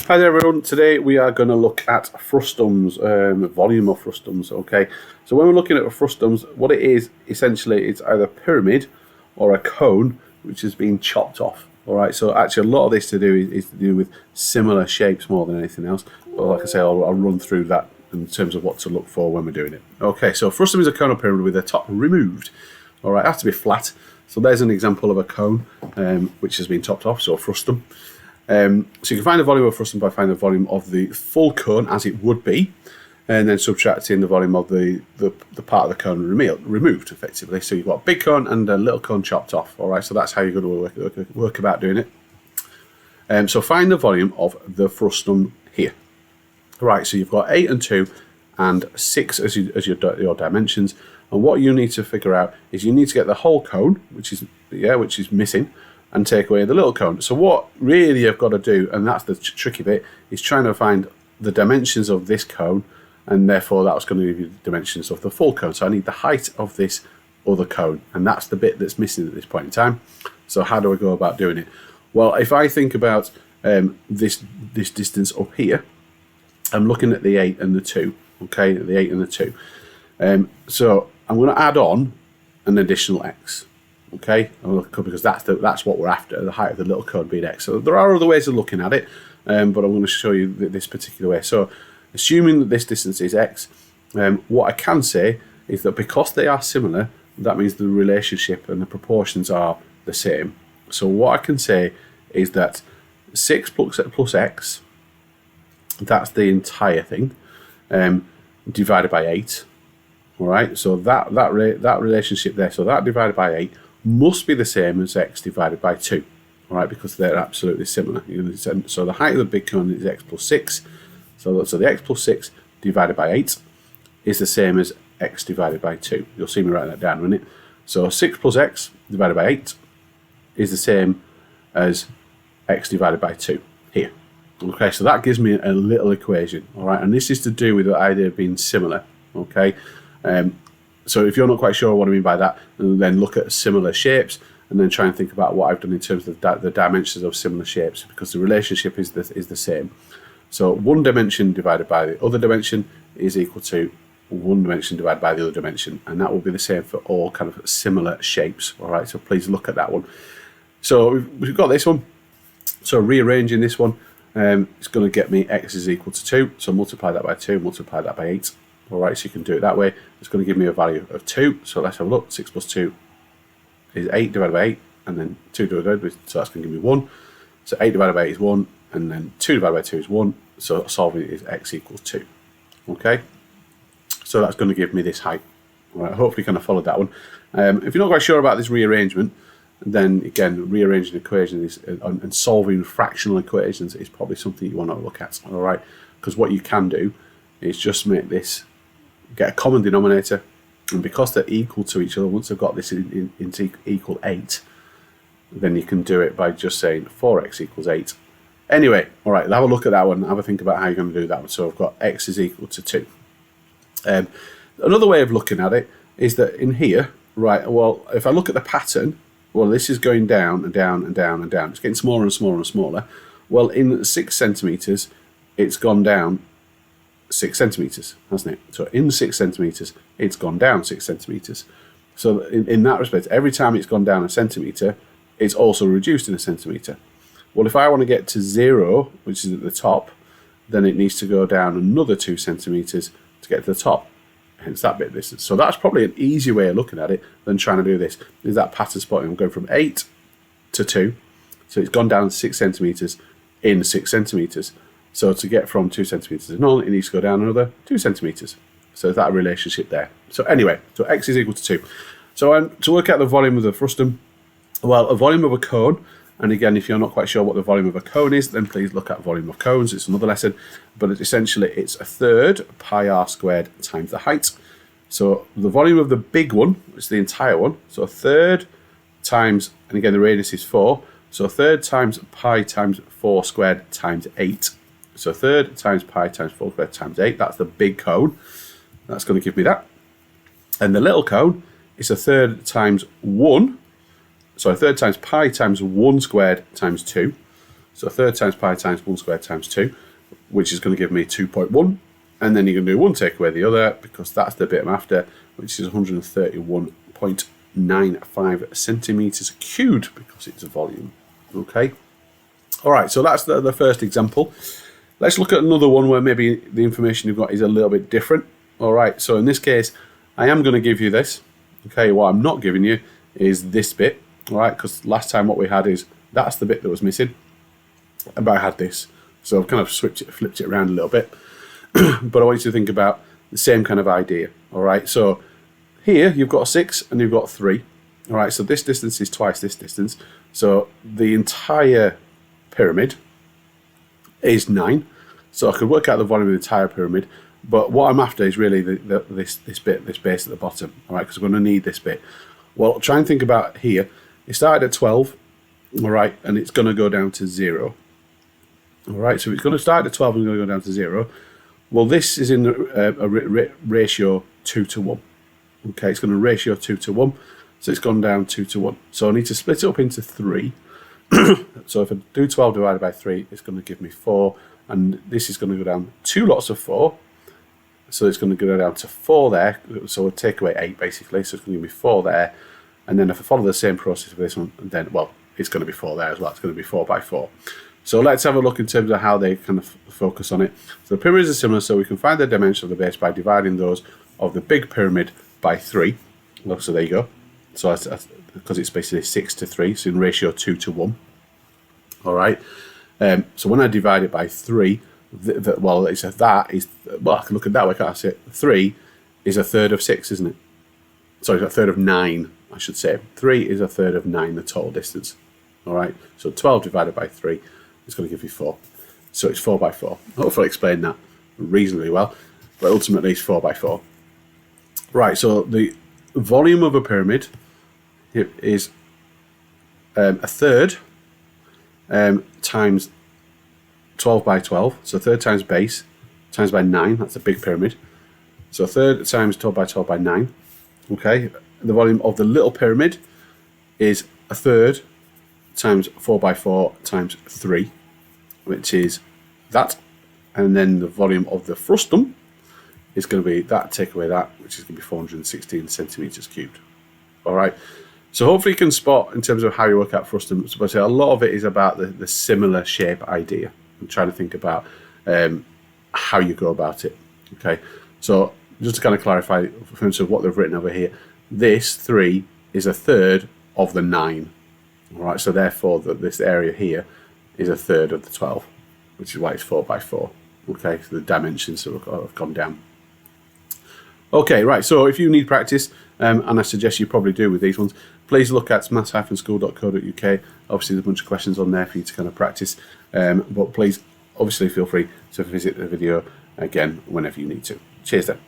Hi there everyone, today we are going to look at frustums, volume of frustums, okay. So when we're looking at frustums, what it is, essentially, it's either a pyramid or a cone which has been chopped off, alright. So actually a lot of this to do is to do with similar shapes more than anything else, but like I say, I'll run through that in terms of what to look for when we're doing it. Okay, so frustum is a cone or pyramid with the top removed, alright, it has to be flat. So there's an example of a cone which has been topped off, so a frustum. So you can find the volume of frustum by finding the volume of the full cone as it would be, and then subtracting the volume of the part of the cone removed, effectively. So you've got a big cone and a little cone chopped off. All right, so that's how you're going to work about doing it. So find the volume of the frustum here. Right, so you've got 8 and 2 and 6 as your dimensions, and what you need to figure out is you need to get the whole cone, which is missing, and take away the little cone. So what really you've got to do, and that's the tricky bit, is trying to find the dimensions of this cone, and therefore that's going to give you the dimensions of the full cone. So I need the height of this other cone, and that's the bit that's missing at this point in time. So how do I go about doing it? Well, if I think about this distance up here, I'm looking at the 8 and the 2, okay, the 8 and the 2. So I'm going to add on an additional x. Okay, because that's what we're after, the height of the little cone being x. So there are other ways of looking at it, but I'm going to show you this particular way. So assuming that this distance is x, what I can say is that because they are similar, that means the relationship and the proportions are the same. So what I can say is that 6 plus x, that's the entire thing, divided by 8. All right, so that relationship there, so that divided by 8 must be the same as x divided by 2, all right, because they're absolutely similar. So the height of the big cone is x plus 6, so the x plus 6 divided by 8 is the same as x divided by 2. You'll see me write that down, won't it? So 6 plus x divided by 8 is the same as x divided by 2 here. Okay, so that gives me a little equation, all right, and this is to do with the idea of being similar, okay. So if you're not quite sure what I mean by that, then look at similar shapes and then try and think about what I've done in terms of the dimensions of similar shapes, because the relationship is the same. So one dimension divided by the other dimension is equal to one dimension divided by the other dimension, and that will be the same for all kind of similar shapes. All right, so please look at that one. So we've got this one. So rearranging this one, it's going to get me x is equal to 2. So multiply that by 2, multiply that by 8. All right, so you can do it that way. It's going to give me a value of 2. So let's have a look. 6 plus 2 is 8 divided by 8, and then 2 divided by 8, so that's going to give me 1. So 8 divided by 8 is 1, and then 2 divided by 2 is 1. So solving it is x equals 2. Okay, so that's going to give me this height. All right, hopefully you kind of followed that one. If you're not quite sure about this rearrangement, then again, rearranging equations and solving fractional equations is probably something you want to look at. All right, because what you can do is just make this, get a common denominator, and because they're equal to each other, once they've got this into equal 8, then you can do it by just saying 4x equals 8. Anyway, all right, have a look at that one, have a think about how you're going to do that one. So I've got x is equal to 2. Another way of looking at it is that in here, right, well, if I look at the pattern, well, this is going down and down and down and down. It's getting smaller and smaller and smaller. Well, in 6 centimetres, it's gone down 6 centimetres, hasn't it? So in 6 centimetres, it's gone down 6 centimetres. So in that respect, every time it's gone down a centimetre, it's also reduced in a centimetre. Well, if I want to get to 0, which is at the top, then it needs to go down another 2 centimetres to get to the top, hence that bit of distance. So that's probably an easier way of looking at it than trying to do this. Is that pattern spotting? I'm going from 8 to 2, so it's gone down 6 centimetres in 6 centimetres. So to get from 2 centimetres to none, it needs to go down another 2 centimetres. So that relationship there. So anyway, so x is equal to 2. So to work out the volume of the frustum, well, a volume of a cone, and again, if you're not quite sure what the volume of a cone is, then please look at volume of cones. It's another lesson, but essentially it's a third pi r squared times the height. So the volume of the big one is the entire one. So a third times, and again, the radius is 4. So a third times pi times 4 squared times 8. So a third times pi times 4 squared times 8. That's the big cone. That's going to give me that. And the little cone is a third times 1. So a third times pi times 1 squared times 2. So a third times pi times 1 squared times 2, which is going to give me 2.1. And then you're going to do one take away the other, because that's the bit I'm after, which is 131.95 centimetres cubed, because it's a volume. Okay. All right, so that's the first example. Let's look at another one where maybe the information you've got is a little bit different. All right, so in this case, I am going to give you this. Okay, what I'm not giving you is this bit. All right, because last time what we had is that's the bit that was missing, but I had this. So I've kind of flipped it around a little bit. But I want you to think about the same kind of idea. All right, so here you've got a 6 and you've got 3. All right, so this distance is twice this distance. So the entire pyramid is 9. So I could work out the volume of the entire pyramid. But what I'm after is really this bit, this base at the bottom. All right, because we're going to need this bit. Well, try and think about here. It started at 12. All right, and it's going to go down to 0. All right, so it's going to start at 12 and going to go down to 0. Well, this is in a ratio 2 to 1. Okay, it's going to ratio 2 to 1. So it's gone down 2 to 1. So I need to split it up into 3. So if I do 12 divided by 3, it's going to give me 4. And this is going to go down 2 lots of 4. So it's going to go down to 4 there. So we'll take away 8 basically. So it's going to give me 4 there. And then if I follow the same process with this one, then, well, it's going to be 4 there as well. It's going to be 4 by 4. So let's have a look in terms of how they kind of focus on it. So the pyramids are similar, so we can find the dimension of the base by dividing those of the big pyramid by 3. Look, so there you go. So that's because it's basically 6 to 3, so in ratio 2 to 1. All right. So when I divide it by 3, well, I can look at that way, can't I say? 3 is a third of 6, isn't it? Sorry, a third of 9, I should say. 3 is a third of 9, the total distance. All right. So 12 divided by 3 is going to give you 4. So it's 4 by 4. Hopefully I explained that reasonably well, but ultimately it's 4 by 4. Right, so the volume of a pyramid is a third times 12 by 12. So a third times base times by 9. That's a big pyramid. So a third times 12 by 12 by 9. Okay. The volume of the little pyramid is a third times 4 by 4 times 3, which is that. And then the volume of the frustum is going to be that, take away that, which is going to be 416 centimetres cubed. All right. So hopefully you can spot in terms of how you work out frustums, but a lot of it is about the similar shape idea. I'm trying to think about how you go about it. Okay. So just to kind of clarify, in terms of what they've written over here, this 3 is a third of the 9. All right. So therefore, this area here is a third of the 12, which is why it's 4 by 4. Okay. So the dimensions have gone down. Okay, right, so if you need practice, and I suggest you probably do with these ones, please look at maths-school.co.uk. Obviously, there's a bunch of questions on there for you to kind of practice, but please, obviously, feel free to visit the video again whenever you need to. Cheers then.